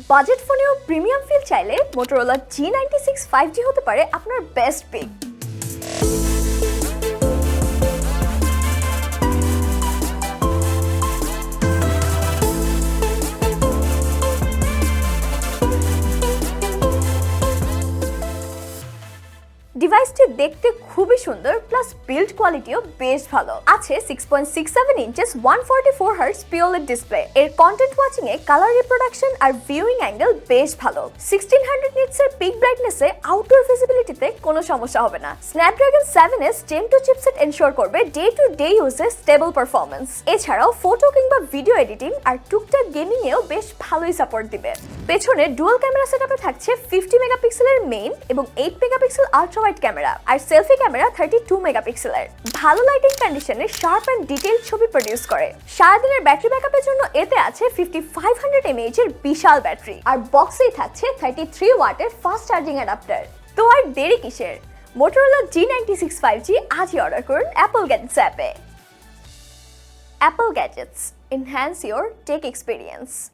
Budget ফোনেও premium feel চাইলে Motorola G96 5G হতে পারে আপনার বেস্ট পিক। ডিভাইসটি দেখতে খুবই সুন্দর, প্লাস বিল্ড কোয়ালিটিও বেশ ভালো। আছে 6.67 ইঞ্চেস 144 হার্টজ পিওলেড ডিসপ্লে। এর content watching a colour reproduction R viewing angle বেশ ভালো। 1600 নিটস এর পিক ব্রাইটনেসে আউটডোর ভিজিবিলিটিতে কোনো সমস্যা হবে না। Snapdragon 7s Gen 2 chipset ensure করবে ডে টু ডে ইউজে স্টেবল পারফরম্যান্স। এছাড়াও ফটো কিংবা ভিডিও এডিটিং আর টুকটাক গেমিং এও বেশ ভালোই সাপোর্ট দিবে। পেছনে ডুয়াল ক্যামেরা সেটআপে থাকছে 50 মেগাপিক্সেলের মেইন এবং 8 মেগাপিক্সেল আলট্রা ওয়াইড ক্যামেরা আর সেলফি ক্যামেরা 32 মেগাপিক্সেলের। ভালো লাইটিং কন্ডিশনে শার্প এন্ড ডিটেইল ছবি প্রডিউস করে। সারাদিনের ব্যাটারি ব্যাকআপের জন্য এতে আছে 5500 mAh এর বিশাল ব্যাটারি আর বক্সেই থাকছে 33 ওয়াটের ফাস্ট চার্জিং অ্যাডাপ্টার। তো আর দেরি কিসের? Motorola G96 5G আজই অর্ডার করুন অ্যাপল গ্যাজেটস অ্যাপে। Apple gadgets, enhance your tech experience.